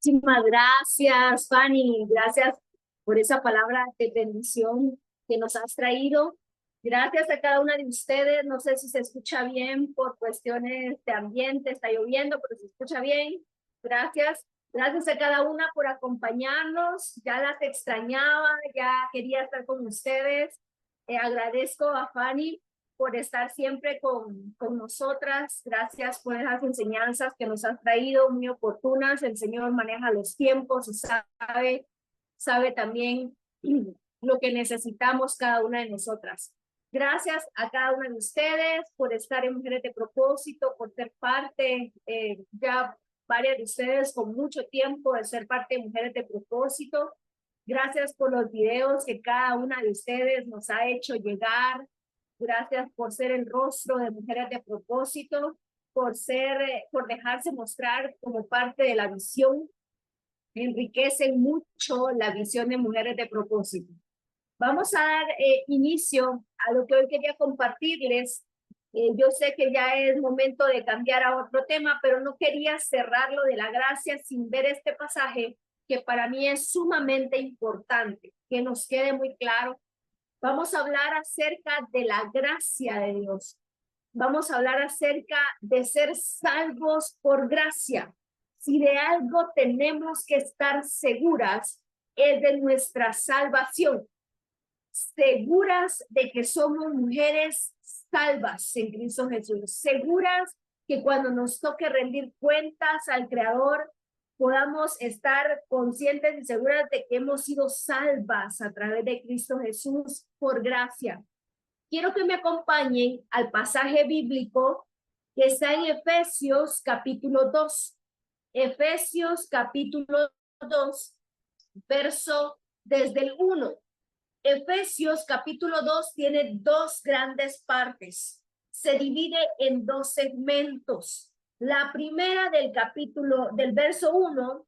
Muchísimas gracias, Fanny. Gracias por esa palabra de bendición que nos has traído. Gracias a cada una de ustedes. No sé si se escucha bien por cuestiones de ambiente, está lloviendo, pero se escucha bien. Gracias. Gracias a cada una por acompañarnos. Ya las extrañaba, ya quería estar con ustedes. Agradezco a Fanny por estar siempre con nosotras. Gracias por esas enseñanzas que nos has traído, muy oportunas. El Señor maneja los tiempos y sabe también lo que necesitamos cada una de nosotras. Gracias a cada una de ustedes por estar en Mujeres de Propósito, por ser parte, ya varias de ustedes con mucho tiempo de ser parte de Mujeres de Propósito. Gracias por los videos que cada una de ustedes nos ha hecho llegar. Gracias por ser el rostro de Mujeres de Propósito, por dejarse mostrar como parte de la visión. Enriquecen mucho la visión de Mujeres de Propósito. Vamos a dar inicio a lo que hoy quería compartirles. Yo sé que ya es momento de cambiar a otro tema, pero no quería cerrarlo de la gracia sin ver este pasaje que para mí es sumamente importante, que nos quede muy claro. Vamos a hablar acerca de la gracia de Dios. Vamos a hablar acerca de ser salvos por gracia. Si de algo tenemos que estar seguras, es de nuestra salvación. Seguras de que somos mujeres salvas en Cristo Jesús. Seguras que cuando nos toque rendir cuentas al Creador, podamos estar conscientes y seguras de que hemos sido salvas a través de Cristo Jesús por gracia. Quiero que me acompañen al pasaje bíblico que está en Efesios capítulo 2. Efesios capítulo 2, verso desde el 1. Efesios capítulo 2 tiene dos grandes partes. Se divide en dos segmentos. La primera del verso 1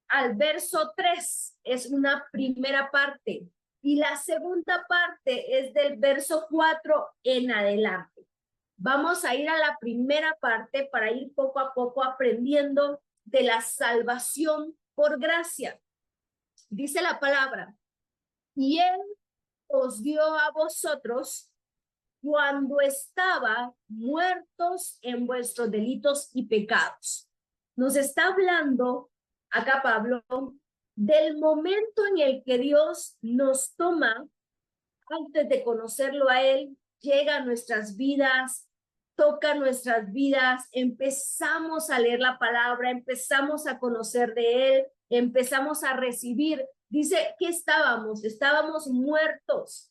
al verso 3 es una primera parte. Y la segunda parte es del verso 4 en adelante. Vamos a ir a la primera parte para ir poco a poco aprendiendo de la salvación por gracia. Dice la palabra, y Él os dio a vosotros cuando estaba muertos en vuestros delitos y pecados. Nos está hablando acá Pablo del momento en el que Dios nos toma antes de conocerlo a Él, llega a nuestras vidas, toca nuestras vidas, empezamos a leer la palabra, empezamos a conocer de Él, empezamos a recibir. Dice que estábamos muertos,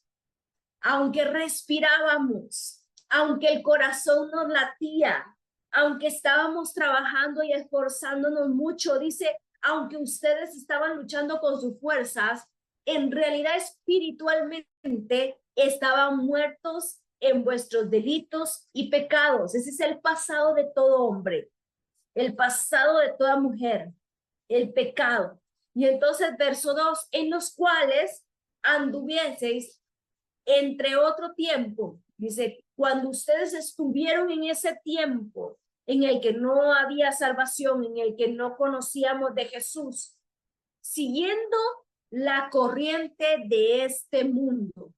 aunque respirábamos, aunque el corazón nos latía, aunque estábamos trabajando y esforzándonos mucho, dice, aunque ustedes estaban luchando con sus fuerzas, en realidad espiritualmente estaban muertos en vuestros delitos y pecados. Ese es el pasado de todo hombre, el pasado de toda mujer, el pecado. Y entonces verso 2, en los cuales anduvieseis entre otro tiempo, dice, cuando ustedes estuvieron en ese tiempo en el que no había salvación, en el que no conocíamos de Jesús, siguiendo la corriente de este mundo,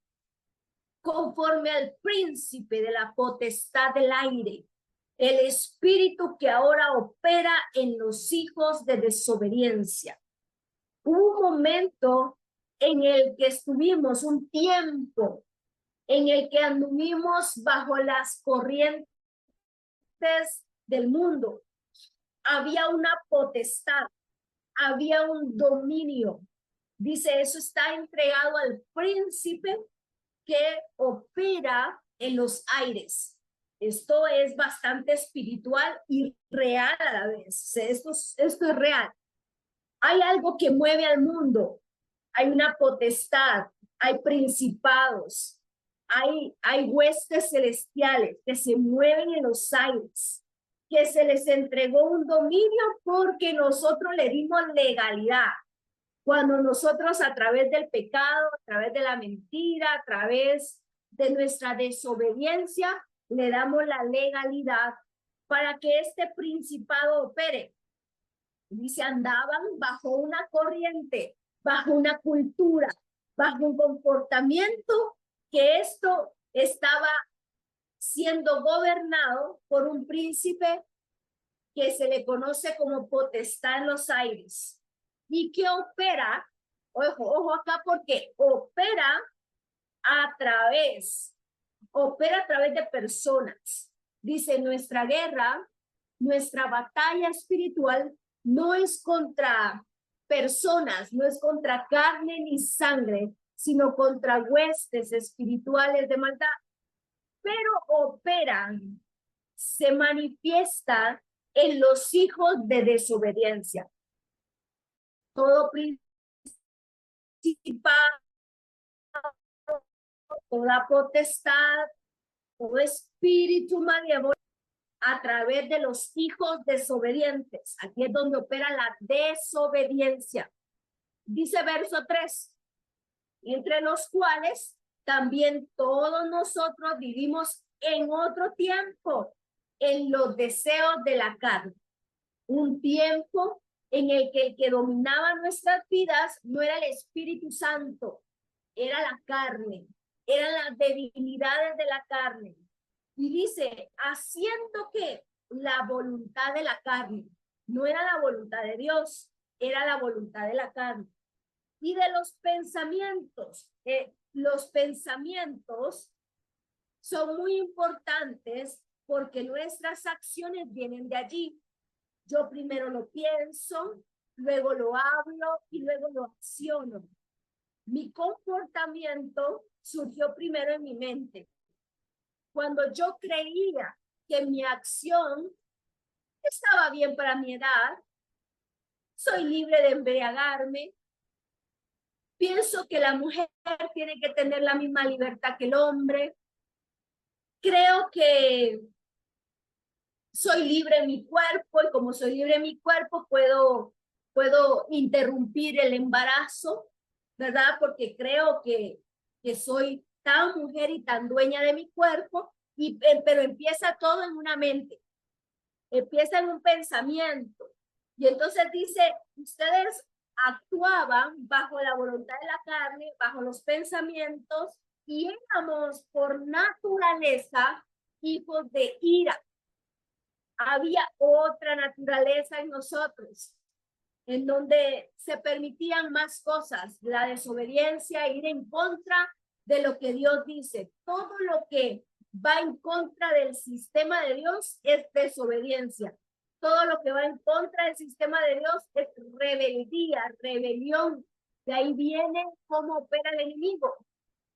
conforme al príncipe de la potestad del aire, el espíritu que ahora opera en los hijos de desobediencia. Hubo un momento en el que estuvimos un tiempo en el que anduvimos bajo las corrientes del mundo. Había una potestad, había un dominio. Dice, eso está entregado al príncipe que opera en los aires. Esto es bastante espiritual y real a la vez. Esto es real. Hay algo que mueve al mundo. Hay una potestad, hay principados, hay huestes celestiales que se mueven en los aires, que se les entregó un dominio porque nosotros le dimos legalidad. Cuando nosotros a través del pecado, a través de la mentira, a través de nuestra desobediencia, le damos la legalidad para que este principado opere. Dice, andaban bajo una corriente, bajo una cultura, bajo un comportamiento que esto estaba siendo gobernado por un príncipe que se le conoce como potestad en los aires y que opera, ojo acá porque opera a través de personas. Dice, nuestra guerra, nuestra batalla espiritual no es contra personas, no es contra carne ni sangre, sino contra huestes espirituales de maldad. Pero operan, se manifiestan en los hijos de desobediencia. Todo principado, toda potestad, todo espíritu malévolo a través de los hijos desobedientes. Aquí es donde opera la desobediencia. Dice verso 3, entre los cuales también todos nosotros vivimos en otro tiempo, en los deseos de la carne. Un tiempo en el que dominaba nuestras vidas no era el Espíritu Santo, era la carne, eran las debilidades de la carne. Y dice, haciendo que la voluntad de la carne, no era la voluntad de Dios, era la voluntad de la carne. Y de los pensamientos son muy importantes porque nuestras acciones vienen de allí. Yo primero lo pienso, luego lo hablo y luego lo acciono. Mi comportamiento surgió primero en mi mente. Cuando yo creía que mi acción estaba bien para mi edad, soy libre de embriagarme, pienso que la mujer tiene que tener la misma libertad que el hombre, creo que soy libre en mi cuerpo y como soy libre en mi cuerpo puedo interrumpir el embarazo, ¿verdad? Porque creo que soy tan mujer y tan dueña de mi cuerpo, pero empieza todo en una mente, empieza en un pensamiento. Y entonces dice, ustedes actuaban bajo la voluntad de la carne, bajo los pensamientos, y éramos por naturaleza hijos de ira. Había otra naturaleza en nosotros, en donde se permitían más cosas, la desobediencia, ir en contra de lo que Dios dice. Todo lo que va en contra del sistema de Dios es desobediencia. Todo lo que va en contra del sistema de Dios es rebeldía, rebelión. De ahí viene cómo opera el enemigo.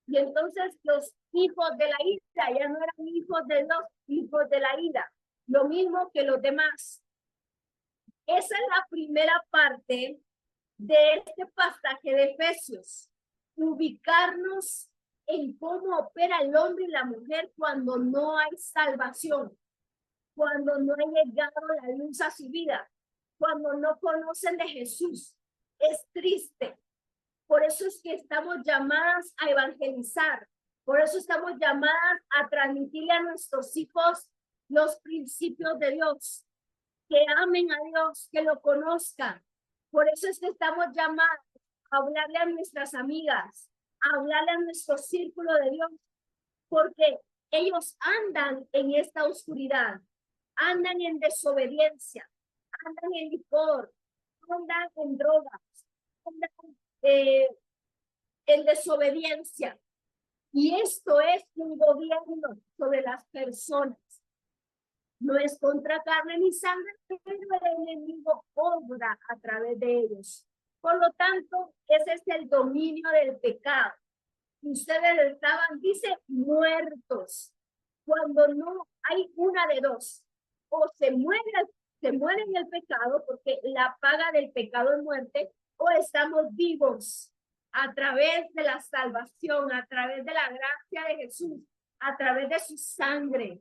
Y entonces los hijos de la ira ya no eran hijos de Dios, hijos de la ira. Lo mismo que los demás. Esa es la primera parte de este pasaje de Efesios. Ubicarnos en cómo opera el hombre y la mujer cuando no hay salvación, cuando no ha llegado la luz a su vida, cuando no conocen de Jesús. Es triste. Por eso es que estamos llamadas a evangelizar. Por eso estamos llamadas a transmitirle a nuestros hijos los principios de Dios, que amen a Dios, que lo conozcan. Por eso es que estamos llamados a hablarle a nuestras amigas, a hablarle a nuestro círculo de Dios, porque ellos andan en esta oscuridad, andan en desobediencia, andan en licor, andan en drogas, andan en desobediencia. Y esto es un gobierno sobre las personas. No es contra carne ni sangre, pero el enemigo obra a través de ellos. Por lo tanto, ese es el dominio del pecado. Ustedes estaban, dice, muertos. Cuando no hay una de dos, o se muere en el pecado, porque la paga del pecado es muerte, o estamos vivos a través de la salvación, a través de la gracia de Jesús, a través de su sangre.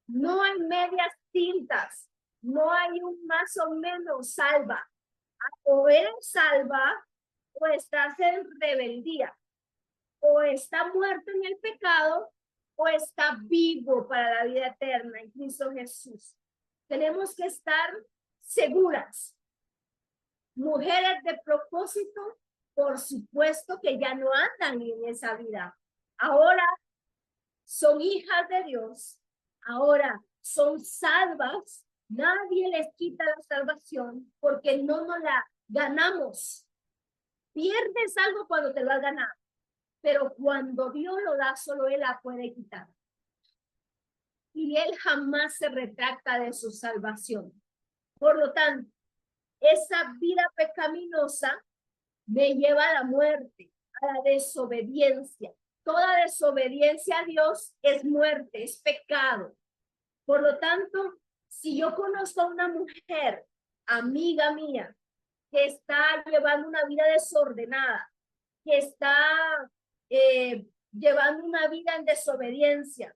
No hay medias tintas, no hay un más o menos salva. O eres salva o estás en rebeldía. O está muerto en el pecado o está vivo para la vida eterna en Cristo Jesús. Tenemos que estar seguras Mujeres de propósito, por supuesto que ya no andan en esa vida. Ahora son hijas de Dios. Ahora son salvas. Nadie les quita la salvación porque no nos la ganamos. Pierdes algo cuando te lo has ganado, pero cuando Dios lo da, solo Él la puede quitar. Y Él jamás se retracta de su salvación. Por lo tanto, esa vida pecaminosa me lleva a la muerte, a la desobediencia. Toda desobediencia a Dios es muerte, es pecado. Por lo tanto, si yo conozco a una mujer, amiga mía, que está llevando una vida desordenada, que está llevando una vida en desobediencia,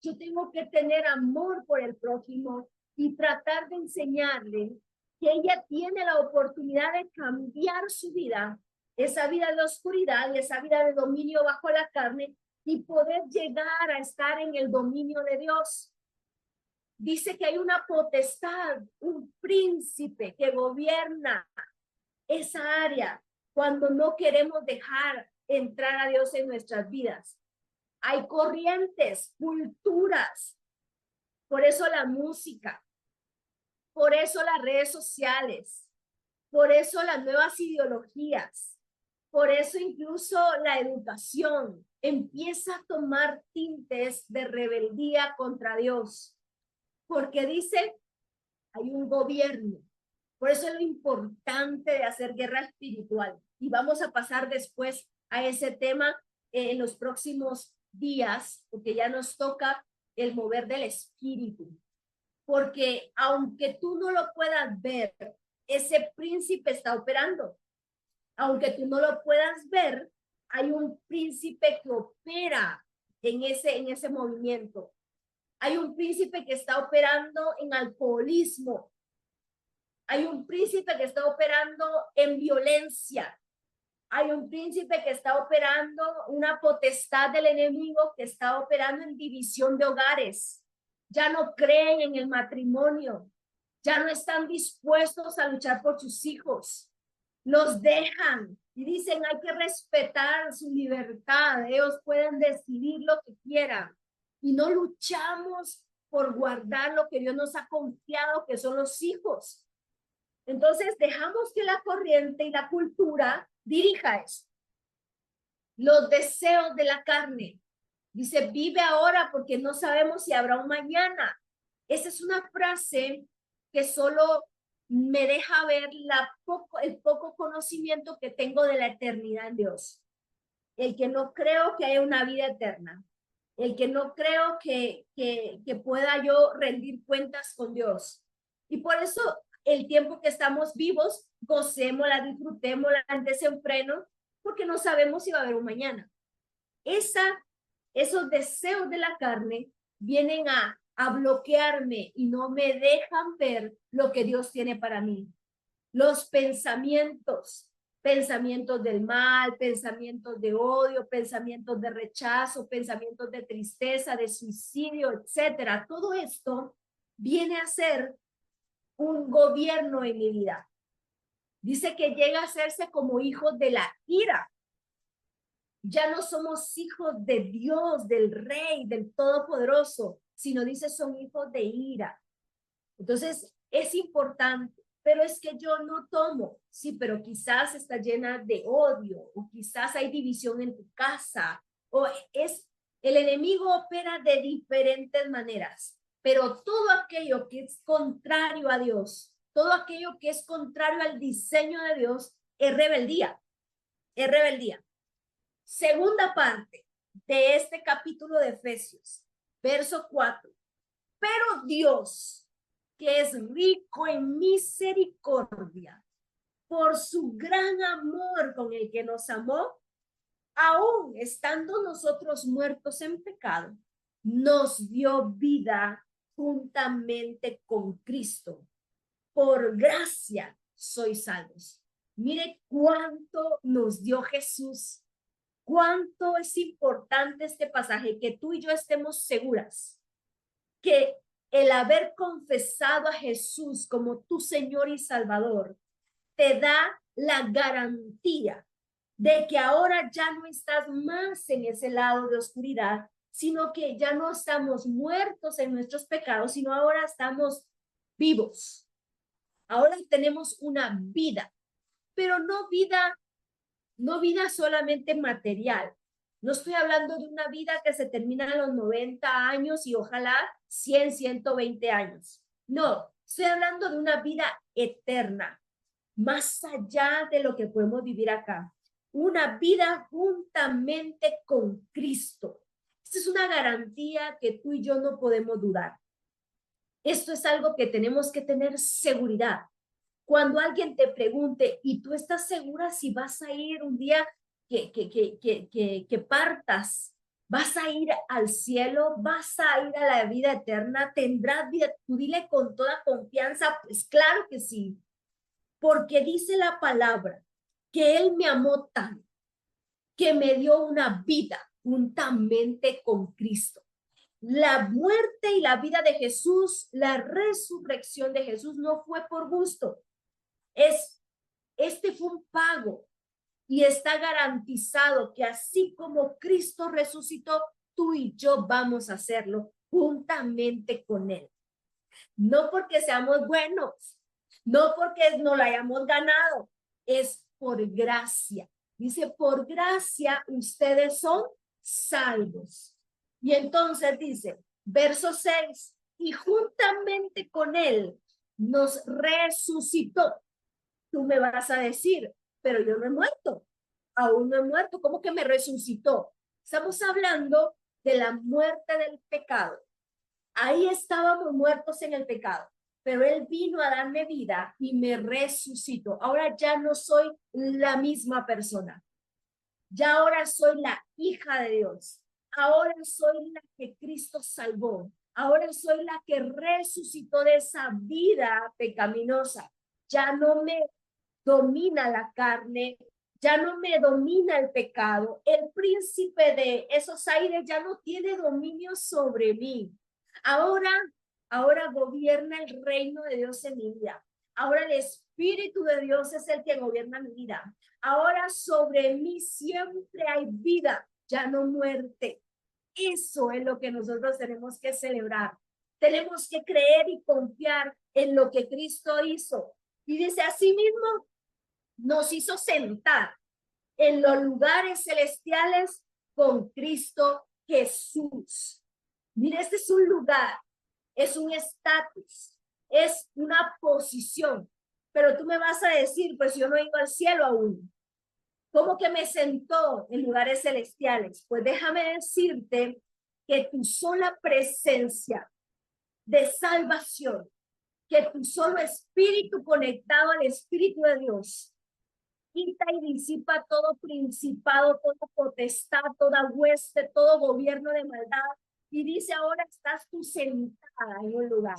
yo tengo que tener amor por el prójimo y tratar de enseñarle que ella tiene la oportunidad de cambiar su vida, esa vida de oscuridad y esa vida de dominio bajo la carne, y poder llegar a estar en el dominio de Dios. Dice que hay una potestad, un príncipe que gobierna esa área cuando no queremos dejar entrar a Dios en nuestras vidas. Hay corrientes, culturas, por eso la música, por eso las redes sociales, por eso las nuevas ideologías, por eso incluso la educación empieza a tomar tintes de rebeldía contra Dios, porque dice, hay un gobierno. Por eso es lo importante de hacer guerra espiritual. Y vamos a pasar después a ese tema en los próximos días, porque ya nos toca el mover del espíritu. Porque aunque tú no lo puedas ver, ese príncipe está operando. Aunque tú no lo puedas ver, hay un príncipe que opera en ese movimiento. Hay un príncipe que está operando en alcoholismo. Hay un príncipe que está operando en violencia. Hay un príncipe que está operando una potestad del enemigo que está operando en división de hogares. Ya no creen en el matrimonio. Ya no están dispuestos a luchar por sus hijos. Los dejan y dicen hay que respetar su libertad. Ellos pueden decidir lo que quieran. Y no luchamos por guardar lo que Dios nos ha confiado, que son los hijos. Entonces dejamos que la corriente y la cultura dirija eso. Los deseos de la carne. Dice, vive ahora porque no sabemos si habrá un mañana. Esa es una frase que solo me deja ver el poco conocimiento que tengo de la eternidad en Dios. El que no creo que haya una vida eterna. El que no creo que pueda yo rendir cuentas con Dios. Y por eso el tiempo que estamos vivos, gocémosla, disfrutémosla en desenfreno, porque no sabemos si va a haber un mañana. Esos deseos de la carne vienen a bloquearme y no me dejan ver lo que Dios tiene para mí. Los pensamientos del mal, pensamientos de odio, pensamientos de rechazo, pensamientos de tristeza, de suicidio, etcétera. Todo esto viene a ser un gobierno en mi vida. Dice que llega a hacerse como hijos de la ira. Ya no somos hijos de Dios, del Rey, del Todopoderoso, sino dice son hijos de ira. Entonces es importante, pero es que yo no tomo, sí, pero quizás está llena de odio, o quizás hay división en tu casa, o el enemigo opera de diferentes maneras, pero todo aquello que es contrario a Dios, todo aquello que es contrario al diseño de Dios, es rebeldía, es rebeldía. Segunda parte de este capítulo de Efesios, verso 4. Pero Dios, que es rico en misericordia, por su gran amor con el que nos amó, aún estando nosotros muertos en pecado, nos dio vida juntamente con Cristo. Por gracia sois salvos. Mire cuánto nos dio Jesús. Cuánto es importante este pasaje, que tú y yo estemos seguras que el haber confesado a Jesús como tu Señor y Salvador te da la garantía de que ahora ya no estás más en ese lado de oscuridad, sino que ya no estamos muertos en nuestros pecados, sino ahora estamos vivos. Ahora tenemos una vida, pero no vida solamente material. No estoy hablando de una vida que se termina a los 90 años y ojalá 100, 120 años. No, estoy hablando de una vida eterna, más allá de lo que podemos vivir acá. Una vida juntamente con Cristo. Esta es una garantía que tú y yo no podemos dudar. Esto es algo que tenemos que tener seguridad. Cuando alguien te pregunte, ¿y tú estás segura si vas a ir un día que partas? ¿Vas a ir al cielo? ¿Vas a ir a la vida eterna? ¿Tendrás vida? Tú dile con toda confianza, pues claro que sí. Porque dice la palabra que Él me amó tanto que me dio una vida juntamente con Cristo. La muerte y la vida de Jesús, la resurrección de Jesús no fue por gusto. Este fue un pago y está garantizado que así como Cristo resucitó, tú y yo vamos a hacerlo juntamente con Él. No porque seamos buenos, no porque nos lo hayamos ganado, es por gracia. Dice, por gracia ustedes son salvos. Y entonces dice, verso 6, y juntamente con Él nos resucitó. Tú me vas a decir, pero yo no he muerto, aún no he muerto, ¿cómo que me resucitó? Estamos hablando de la muerte del pecado. Ahí estábamos muertos en el pecado, pero Él vino a darme vida y me resucitó. Ahora ya no soy la misma persona. Ya ahora soy la hija de Dios. Ahora soy la que Cristo salvó. Ahora soy la que resucitó de esa vida pecaminosa. Ya no me domina la carne, ya no me domina el pecado. El príncipe de esos aires ya no tiene dominio sobre mí. Ahora gobierna el reino de Dios en mi vida. Ahora el Espíritu de Dios es el que gobierna mi vida. Ahora sobre mí siempre hay vida, ya no muerte. Eso es lo que nosotros tenemos que celebrar. Tenemos que creer y confiar en lo que Cristo hizo. Y dice, así mismo nos hizo sentar en los lugares celestiales con Cristo Jesús. Mira, este es un lugar, es un estatus, es una posición. Pero tú me vas a decir, pues yo no he ido al cielo aún. ¿Cómo que me sentó en lugares celestiales? Pues déjame decirte que tu sola presencia de salvación, que tu solo espíritu conectado al Espíritu de Dios, quita y disipa todo principado, toda potestad, toda hueste, todo gobierno de maldad. Y dice, ahora estás tú sentada en un lugar.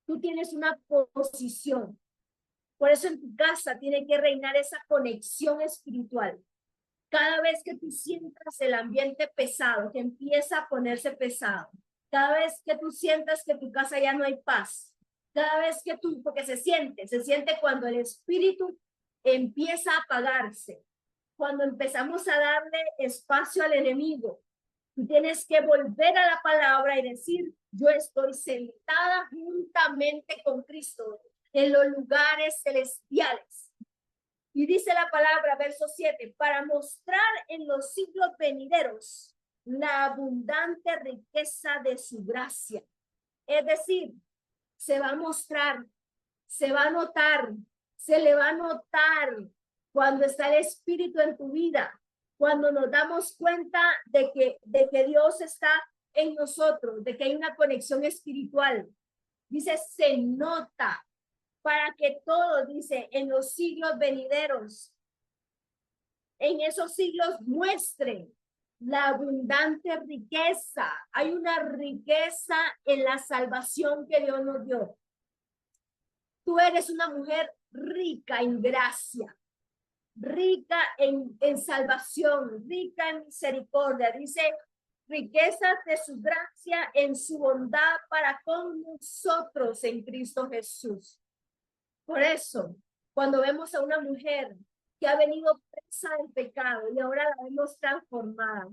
Tú tienes una posición. Por eso en tu casa tiene que reinar esa conexión espiritual. Cada vez que tú sientas el ambiente pesado, que empieza a ponerse pesado, cada vez que tú sientas que tu casa ya no hay paz, cada vez que tú, porque se siente cuando el espíritu empieza a apagarse, cuando empezamos a darle espacio al enemigo, tú tienes que volver a la palabra y decir, yo estoy sentada juntamente con Cristo en los lugares celestiales. Y dice la palabra, verso 7, para mostrar en los siglos venideros la abundante riqueza de su gracia. Es decir, se va a mostrar, se va a notar, se le va a notar cuando está el Espíritu en tu vida, cuando nos damos cuenta de que Dios está en nosotros, de que hay una conexión espiritual. Dice, se nota para que todos, dice, en los siglos venideros, en esos siglos muestren la abundante riqueza. Hay una riqueza en la salvación que Dios nos dio. Tú eres una mujer rica en gracia, rica en salvación, rica en misericordia. Dice, riquezas de su gracia en su bondad para con nosotros en Cristo Jesús. Por eso, Cuando vemos a una mujer que ha venido presa del pecado y ahora la vemos transformada.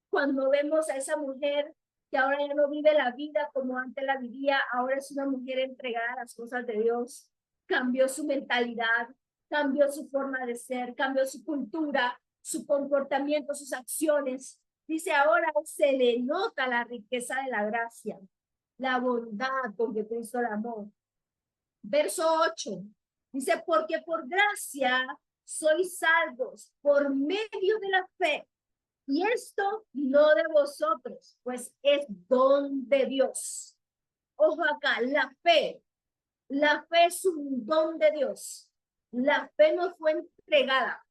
Cuando vemos a esa mujer que ahora ya no vive la vida como antes la vivía, ahora es una mujer entregada a las cosas de Dios, cambió su mentalidad, cambió su forma de ser, cambió su cultura, su comportamiento, sus acciones. Dice, ahora se le nota la riqueza de la gracia, la bondad con que Cristo la amó. Verso 8, dice, porque por gracia sois salvos por medio de la fe. Y esto no de vosotros, pues es don de Dios. Ojo acá, la fe es un don de Dios. La fe nos fue entregada.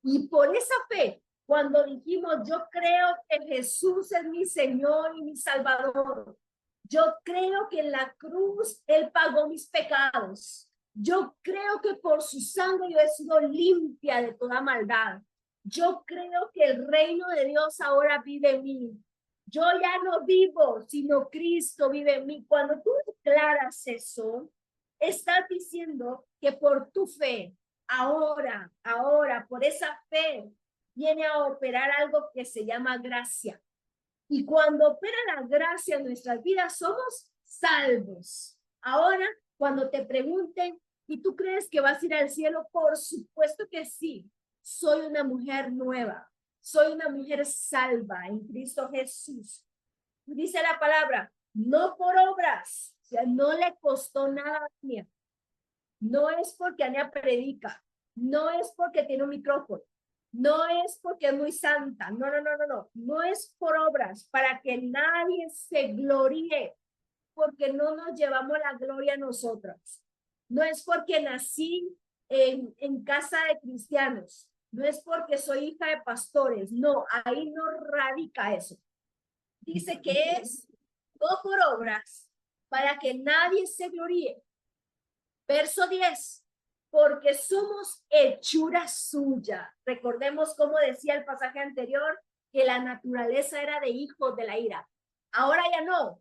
Y por esa fe, cuando dijimos, yo creo que Jesús es mi Señor y mi Salvador, yo creo que en la cruz Él pagó mis pecados, yo creo que por su sangre yo he sido limpia de toda maldad, yo creo que el reino de Dios ahora vive en mí. Yo ya no vivo, sino Cristo vive en mí. Cuando tú declaras eso, estás diciendo que por tu fe, ahora, por esa fe, viene a operar algo que se llama gracia. Y cuando opera la gracia en nuestras vidas, somos salvos. Ahora, cuando te pregunten, ¿y tú crees que vas a ir al cielo? Por supuesto que sí. Soy una mujer nueva. Soy una mujer salva en Cristo Jesús. Dice la palabra, no por obras. O sea, no le costó nada a Ania. No es porque Ania predica. No es porque tiene un micrófono. No es porque es muy santa. No, no, no, no, no. No es por obras para que nadie se gloríe, porque no nos llevamos la gloria a nosotras. No es porque nací en casa de cristianos. No es porque soy hija de pastores. No, ahí no radica eso. Dice que es no por obras para que nadie se gloríe. Verso 10. Porque somos hechura suya. Recordemos cómo decía el pasaje anterior, que la naturaleza era de hijos de la ira. Ahora ya no.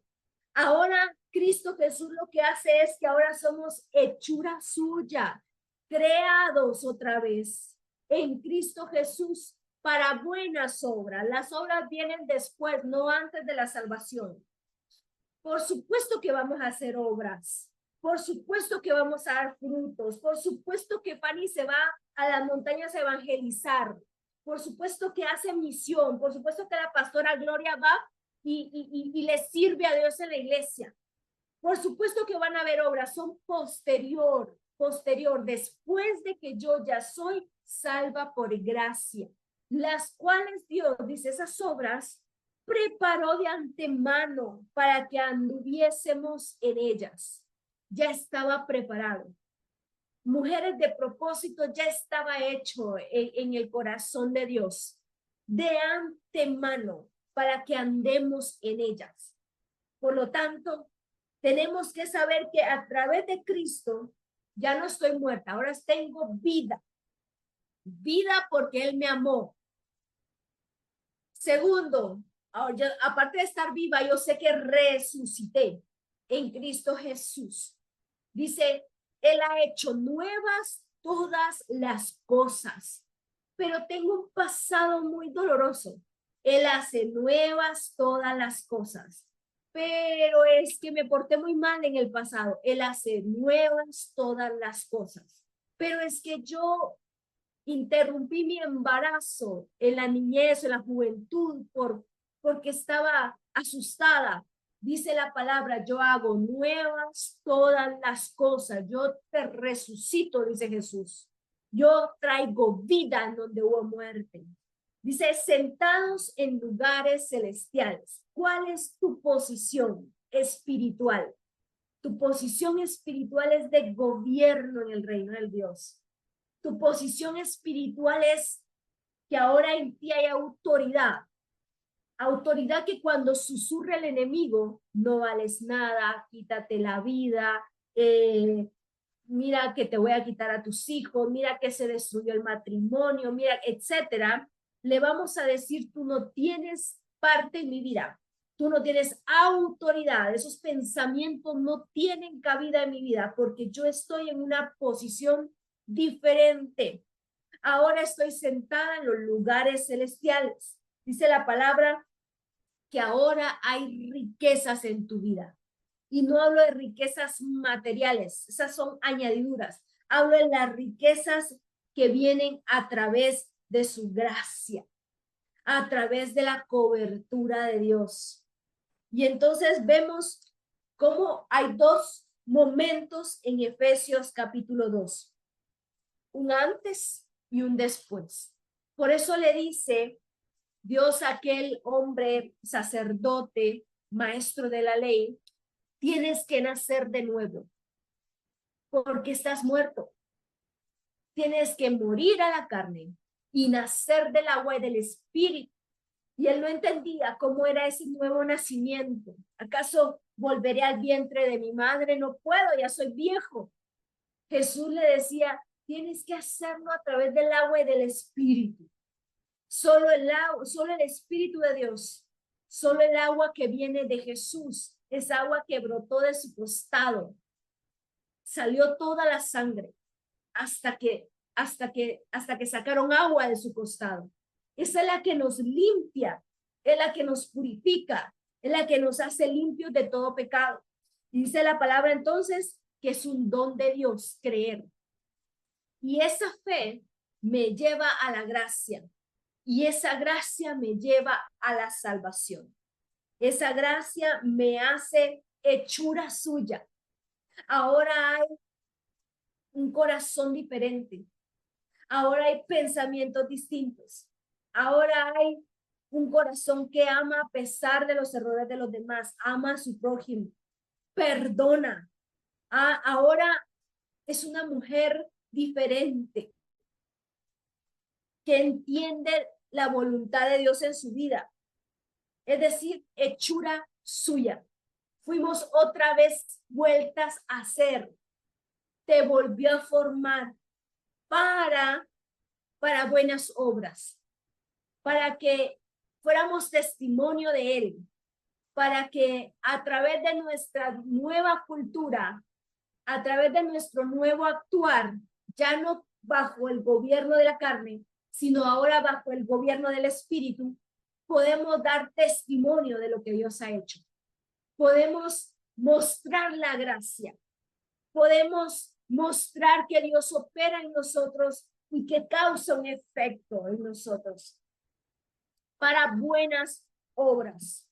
Ahora Cristo Jesús lo que hace es que ahora somos hechura suya, creados otra vez en Cristo Jesús para buenas obras. Las obras vienen después, no antes de la salvación. Por supuesto que vamos a hacer obras. Por supuesto que vamos a dar frutos. Por supuesto que Fanny se va a las montañas a evangelizar. Por supuesto que hace misión. Por supuesto que la pastora Gloria va y le sirve a Dios en la iglesia. Por supuesto que van a haber obras. Son posterior, después de que yo ya soy salva por gracia. Las cuales Dios, dice, esas obras preparó de antemano para que anduviésemos en ellas. Ya estaba preparado. Mujeres de propósito ya estaba hecho en el corazón de Dios de antemano para que andemos en ellas. Por lo tanto, tenemos que saber que a través de Cristo ya no estoy muerta, ahora tengo vida. Vida porque Él me amó. Segundo, aparte de estar viva, yo sé que resucité en Cristo Jesús. Dice, Él ha hecho nuevas todas las cosas, pero tengo un pasado muy doloroso. Él hace nuevas todas las cosas, pero es que me porté muy mal en el pasado. Él hace nuevas todas las cosas, pero es que yo interrumpí mi embarazo en la niñez, en la juventud, porque estaba asustada. Dice la palabra, yo hago nuevas todas las cosas, yo te resucito, dice Jesús. Yo traigo vida en donde hubo muerte. Dice, sentados en lugares celestiales. ¿Cuál es tu posición espiritual? Tu posición espiritual es de gobierno en el reino del Dios. Tu posición espiritual es que ahora en ti hay autoridad. Autoridad que cuando susurra el enemigo, no vales nada, quítate la vida, mira que te voy a quitar a tus hijos, mira que se destruyó el matrimonio, mira, etcétera. Le vamos a decir, tú no tienes parte en mi vida. Tú no tienes autoridad. Esos pensamientos no tienen cabida en mi vida porque yo estoy en una posición diferente. Ahora estoy sentada en los lugares celestiales. Dice la palabra que ahora hay riquezas en tu vida. Y no hablo de riquezas materiales, esas son añadiduras. Hablo de las riquezas que vienen a través de su gracia, a través de la cobertura de Dios. Y entonces vemos cómo hay dos momentos en Efesios capítulo 2, un antes y un después. Por eso le dice Dios a aquel hombre sacerdote, maestro de la ley, tienes que nacer de nuevo, porque estás muerto. Tienes que morir a la carne y nacer del agua y del espíritu. Y él no entendía cómo era ese nuevo nacimiento. ¿Acaso volveré al vientre de mi madre? No puedo, ya soy viejo. Jesús le decía, tienes que hacerlo a través del agua y del espíritu. Solo el agua, solo el espíritu de Dios, solo el agua que viene de Jesús, es agua que brotó de su costado. Salió toda la sangre hasta que sacaron agua de su costado. Esa es la que nos limpia, es la que nos purifica, es la que nos hace limpios de todo pecado. Y dice la palabra entonces que es un don de Dios creer. Y esa fe me lleva a la gracia. Y esa gracia me lleva a la salvación. Esa gracia me hace hechura suya. Ahora hay un corazón diferente. Ahora hay pensamientos distintos. Ahora hay un corazón que ama a pesar de los errores de los demás. Ama a su prójimo. Perdona. Ahora es una mujer diferente que entiende la voluntad de Dios en su vida. Es decir, hechura suya. Fuimos otra vez vueltas a ser. Te volvió a formar para buenas obras, para que fuéramos testimonio de Él, para que a través de nuestra nueva cultura, a través de nuestro nuevo actuar, ya no bajo el gobierno de la carne, sino ahora bajo el gobierno del Espíritu, podemos dar testimonio de lo que Dios ha hecho. Podemos mostrar la gracia. Podemos mostrar que Dios opera en nosotros y que causa un efecto en nosotros para buenas obras.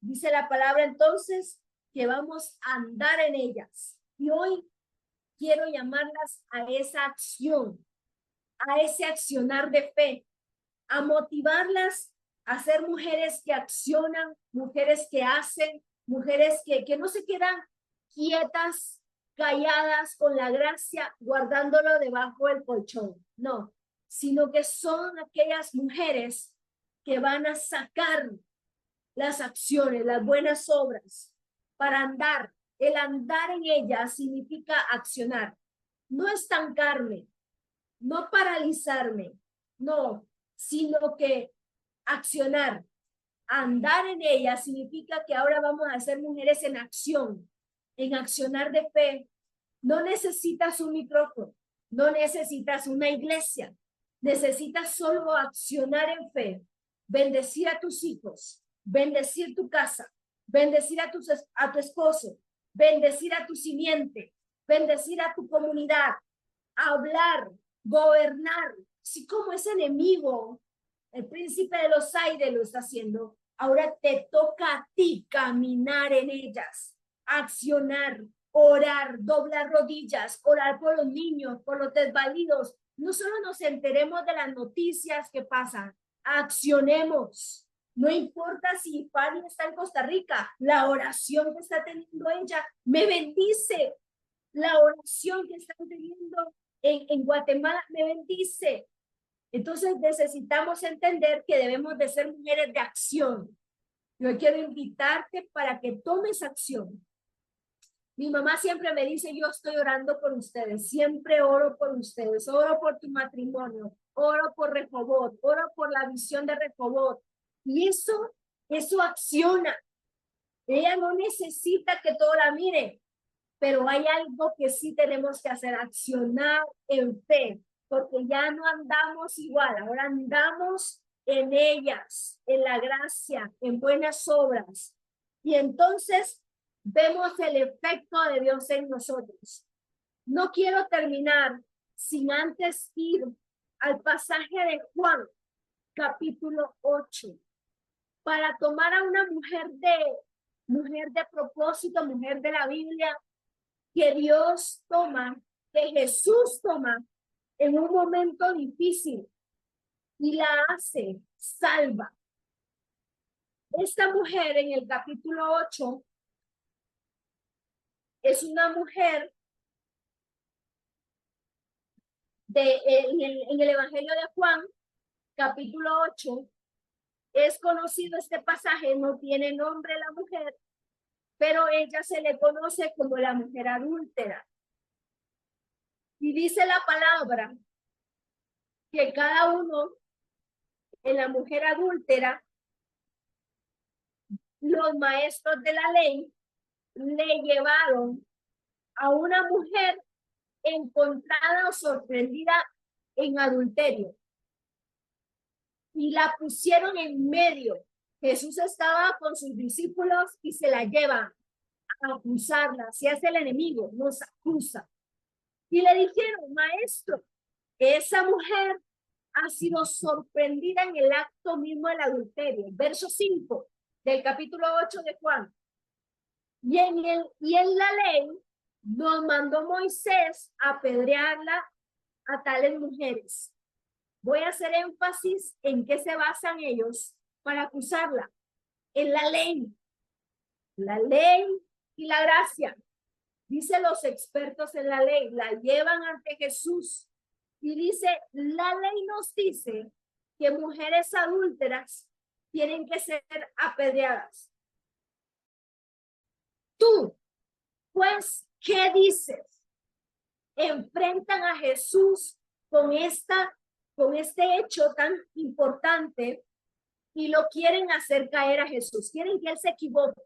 Dice la palabra entonces que vamos a andar en ellas. Y hoy quiero llamarlas a esa acción, a ese accionar de fe, a motivarlas a ser mujeres que accionan, mujeres que hacen, mujeres que no se quedan quietas, calladas con la gracia, guardándolo debajo del colchón. No, sino que son aquellas mujeres que van a sacar las acciones, las buenas obras para andar. El andar en ellas significa accionar, no estancarme, no paralizarme, no, sino que accionar, andar en ella significa que ahora vamos a ser mujeres en accionar de fe. No necesitas un micrófono, no necesitas una iglesia, necesitas solo accionar en fe, bendecir a tus hijos, bendecir tu casa, bendecir a tu esposo, bendecir a tu simiente, bendecir a tu comunidad, hablar, gobernar. Si como ese enemigo, el príncipe de los aires lo está haciendo, ahora te toca a ti caminar en ellas, accionar, orar, doblar rodillas, orar por los niños, por los desvalidos. No solo nos enteremos de las noticias que pasan, accionemos. No importa si Fanny está en Costa Rica, la oración que está teniendo ella me bendice. La oración que están teniendo en Guatemala me bendice. Entonces necesitamos entender que debemos de ser mujeres de acción. Yo quiero invitarte para que tomes acción. Mi mamá siempre me dice, yo estoy orando por ustedes, siempre oro por ustedes, oro por tu matrimonio, oro por Rehoboth, oro por la visión de Rehoboth. Y eso acciona. Ella no necesita que todo la mire. pero hay algo que sí tenemos que hacer, accionar en fe, porque ya no andamos igual, ahora andamos en ellas, en la gracia, en buenas obras. Y entonces vemos el efecto de Dios en nosotros. No quiero terminar sin antes ir al pasaje de Juan, capítulo 8, para tomar a una mujer de propósito, mujer de la Biblia, que Dios toma, que Jesús toma en un momento difícil y la hace salva. Esta mujer en el capítulo 8 es una mujer en el Evangelio de Juan, capítulo 8, es conocido este pasaje, no tiene nombre la mujer, pero ella se le conoce como la mujer adúltera. Y dice la palabra que cada uno en la mujer adúltera, los maestros de la ley le llevaron a una mujer encontrada o sorprendida en adulterio y la pusieron en medio. Jesús estaba con sus discípulos y se la llevan a acusarla. Si es el enemigo, nos acusa. Y le dijeron, maestro, esa mujer ha sido sorprendida en el acto mismo del adulterio. Verso 5 del capítulo 8 de Juan. Y en la ley nos mandó Moisés a apedrearla a tales mujeres. Voy a hacer énfasis en qué se basan ellos para acusarla. En la ley y la gracia. Dice los expertos en la ley, la llevan ante Jesús y dice, la ley nos dice que mujeres adúlteras tienen que ser apedreadas. Tú, pues, ¿qué dices? Enfrentan a Jesús con este hecho tan importante y lo quieren hacer caer a Jesús. Quieren que él se equivoque.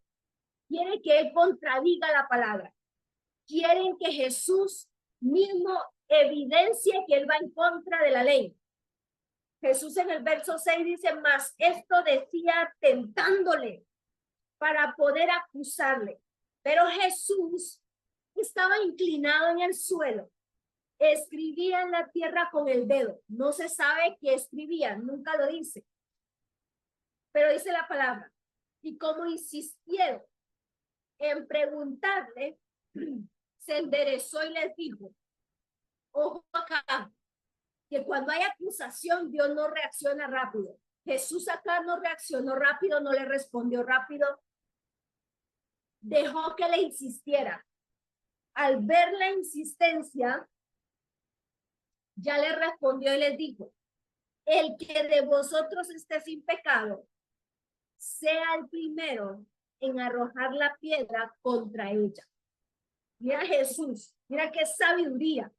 Quieren que él contradiga la palabra. Quieren que Jesús mismo evidencie que él va en contra de la ley. Jesús en el verso 6 dice, mas esto decía tentándole para poder acusarle. Pero Jesús estaba inclinado en el suelo. Escribía en la tierra con el dedo. No se sabe qué escribía, nunca lo dice. Pero dice la palabra. Y como insistieron en preguntarle, se enderezó y les dijo, ojo acá, que cuando hay acusación, Dios no reacciona rápido. Jesús acá no reaccionó rápido, no le respondió rápido. Dejó que le insistiera. Al ver la insistencia, ya le respondió y les dijo, el que de vosotros esté sin pecado, sea el primero en arrojar la piedra contra ella. Mira Jesús, mira qué sabiduría.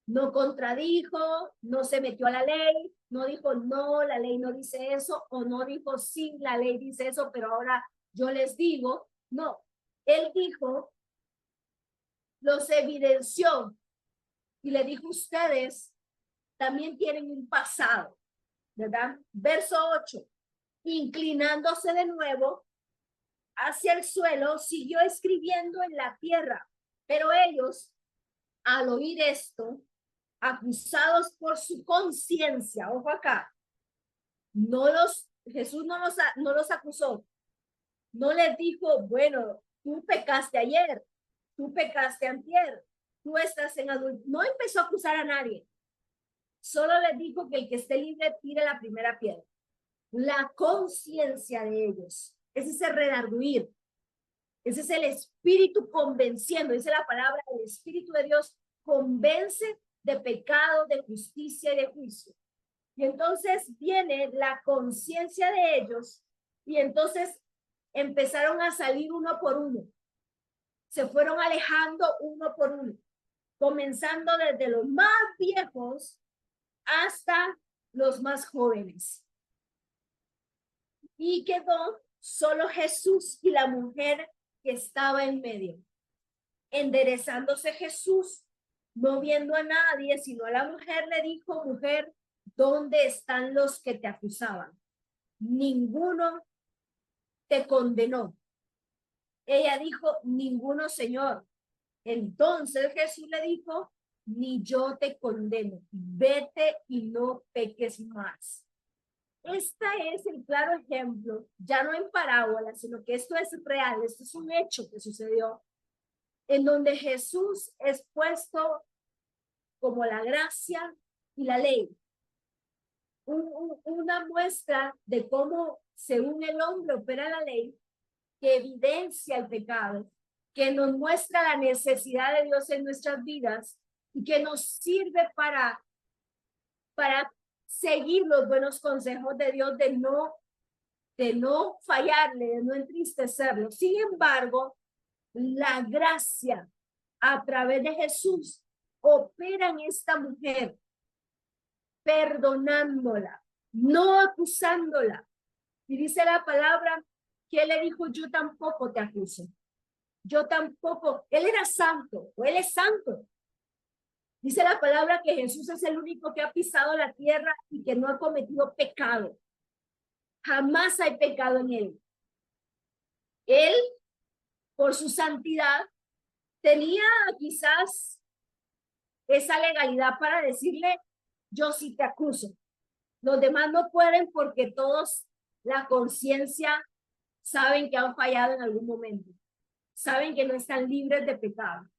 No contradijo, no se metió a la ley, no dijo, no, la ley no dice eso, o no dijo, sí, la ley dice eso, pero ahora yo les digo, no. Él dijo, los evidenció y le dijo, ustedes también tienen un pasado, ¿verdad? Verso 8, inclinándose de nuevo hacia el suelo, siguió escribiendo en la tierra, pero ellos, al oír esto, acusados por su conciencia, ojo acá, Jesús no los acusó, no les dijo, bueno, tú pecaste ayer, tú pecaste antier, tú estás en adulto, no empezó a acusar a nadie, solo les dijo que el que esté libre tire la primera piedra. La conciencia de ellos, ese es el redarguir, ese es el espíritu convenciendo, dice la palabra, el espíritu de Dios convence de pecado, de justicia y de juicio. Y entonces viene la conciencia de ellos y entonces empezaron a salir uno por uno. Se fueron alejando uno por uno, comenzando desde los más viejos hasta los más jóvenes. Y quedó solo Jesús y la mujer que estaba en medio. Enderezándose Jesús, no viendo a nadie, sino a la mujer, le dijo: mujer, ¿dónde están los que te acusaban? Ninguno te condenó. Ella dijo: ninguno, Señor. Entonces Jesús le dijo: ni yo te condeno, vete y no peques más. Este es el claro ejemplo, ya no en parábola, sino que esto es real, esto es un hecho que sucedió, en donde Jesús es puesto como la gracia y la ley. Una muestra de cómo, según el hombre, opera la ley, que evidencia el pecado, que nos muestra la necesidad de Dios en nuestras vidas y que nos sirve para seguir los buenos consejos de Dios, de no fallarle, de no entristecerlo. Sin embargo, la gracia a través de Jesús opera en esta mujer, perdonándola, no acusándola. Y dice la palabra que él le dijo: yo tampoco te acuso. Yo tampoco. Él era santo, o él es santo. Dice la palabra que Jesús es el único que ha pisado la tierra y que no ha cometido pecado. Jamás hay pecado en él. Él, por su santidad, tenía quizás esa legalidad para decirle: yo sí te acuso. Los demás no pueden porque todos, la conciencia, saben que han fallado en algún momento. Saben que no están libres de pecado.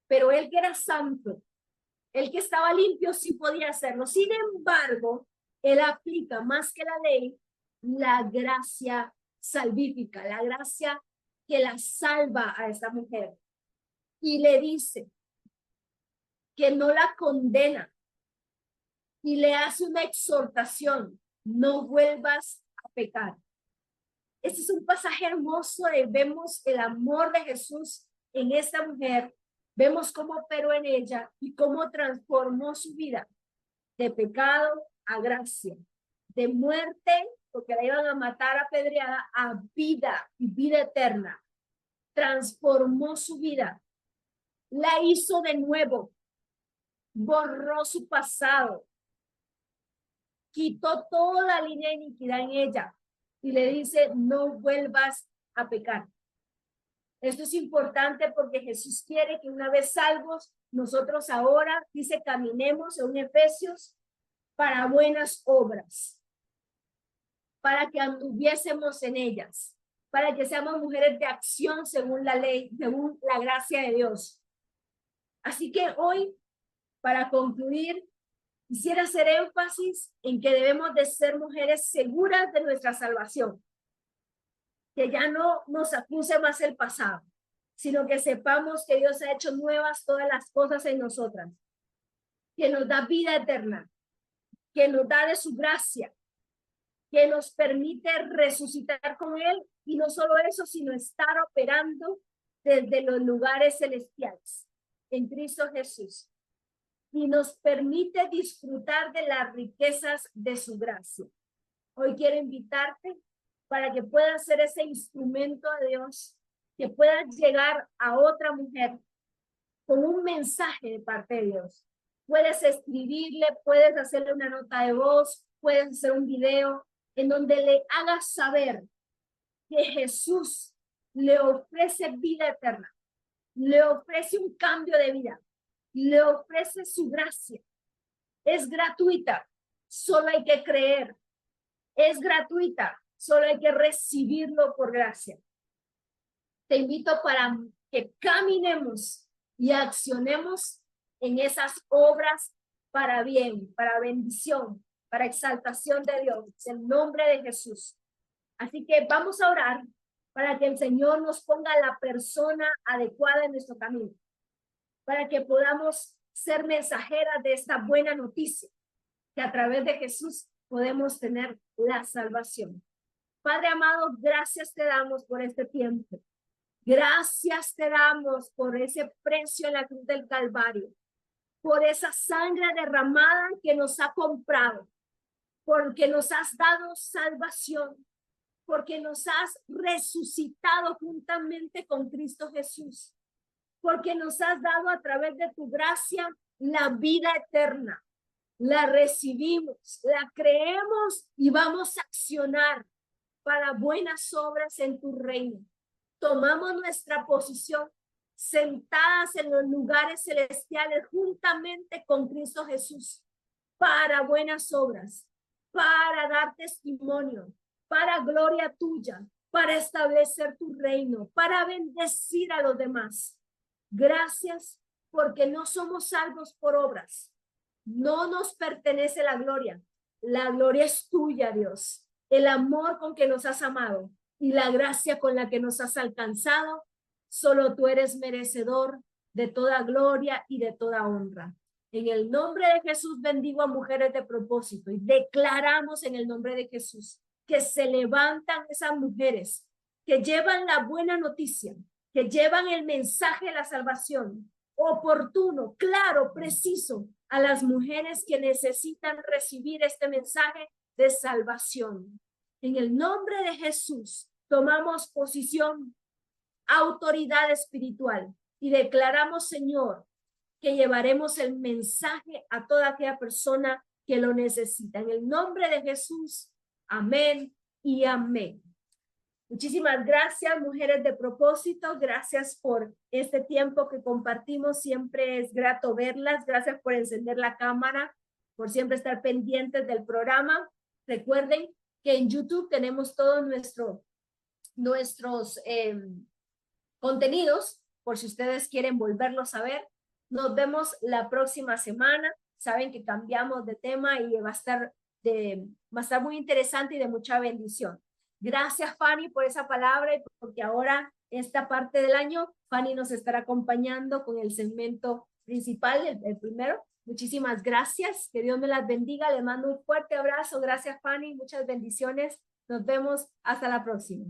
Pero él, que era santo, el que estaba limpio, sí podía hacerlo. Sin embargo, él aplica más que la ley, la gracia salvífica, la gracia que la salva a esta mujer. Y le dice que no la condena y le hace una exhortación: no vuelvas a pecar. Este es un pasaje hermoso de vemos el amor de Jesús en esta mujer. Vemos cómo operó en ella y cómo transformó su vida de pecado a gracia, de muerte, porque la iban a matar apedreada, a vida y vida eterna. Transformó su vida, la hizo de nuevo, borró su pasado, quitó toda la línea de iniquidad en ella y le dice: no vuelvas a pecar. Esto es importante porque Jesús quiere que una vez salvos, nosotros ahora, dice, caminemos en Efesios para buenas obras, para que anduviésemos en ellas, para que seamos mujeres de acción según la ley, según la gracia de Dios. Así que hoy, para concluir, quisiera hacer énfasis en que debemos de ser mujeres seguras de nuestra salvación, que ya no nos acuse más el pasado, sino que sepamos que Dios ha hecho nuevas todas las cosas en nosotras, que nos da vida eterna, que nos da de su gracia, que nos permite resucitar con Él, y no solo eso, sino estar operando desde los lugares celestiales en Cristo Jesús, y nos permite disfrutar de las riquezas de su gracia. Hoy quiero invitarte para que puedas ser ese instrumento de Dios, que puedas llegar a otra mujer con un mensaje de parte de Dios. Puedes escribirle, puedes hacerle una nota de voz, puedes hacer un video en donde le hagas saber que Jesús le ofrece vida eterna, le ofrece un cambio de vida, le ofrece su gracia. Es gratuita, solo hay que creer. Es gratuita, solo hay que recibirlo por gracia. Te invito para que caminemos y accionemos en esas obras para bien, para bendición, para exaltación de Dios, en el nombre de Jesús. Así que vamos a orar para que el Señor nos ponga la persona adecuada en nuestro camino, para que podamos ser mensajeras de esta buena noticia, que a través de Jesús podemos tener la salvación. Padre amado, gracias te damos por este tiempo. Gracias te damos por ese precio en la cruz del Calvario, por esa sangre derramada que nos ha comprado, porque nos has dado salvación, porque nos has resucitado juntamente con Cristo Jesús. porque nos has dado a través de tu gracia la vida eterna. La recibimos, la creemos y vamos a accionar para buenas obras en tu reino. Tomamos nuestra posición sentadas en los lugares celestiales juntamente con Cristo Jesús para buenas obras, para dar testimonio, para gloria tuya, para establecer tu reino, para bendecir a los demás. Gracias porque no somos salvos por obras. No nos pertenece la gloria. La gloria es tuya, Dios. El amor con que nos has amado y la gracia con la que nos has alcanzado, solo tú eres merecedor de toda gloria y de toda honra. En el nombre de Jesús bendigo a Mujeres de Propósito y declaramos en el nombre de Jesús que se levantan esas mujeres que llevan la buena noticia, que llevan el mensaje de la salvación oportuno, claro, preciso a las mujeres que necesitan recibir este mensaje de salvación. En el nombre de Jesús tomamos posición, autoridad espiritual y declaramos, Señor, que llevaremos el mensaje a toda aquella persona que lo necesita. En el nombre de Jesús, amén y amén. Muchísimas gracias, Mujeres de Propósito. Gracias por este tiempo que compartimos. Siempre es grato verlas. Gracias por encender la cámara, por siempre estar pendientes del programa. Recuerden que en YouTube tenemos todos nuestros contenidos, por si ustedes quieren volverlos a ver. Nos vemos la próxima semana. Saben que cambiamos de tema y va a estar muy interesante y de mucha bendición. Gracias, Fanny, por esa palabra y porque ahora, esta parte del año, Fanny nos estará acompañando con el segmento principal, el primero. Muchísimas gracias. Que Dios me las bendiga. Les mando un fuerte abrazo. Gracias, Fanny. Muchas bendiciones. Nos vemos. Hasta la próxima.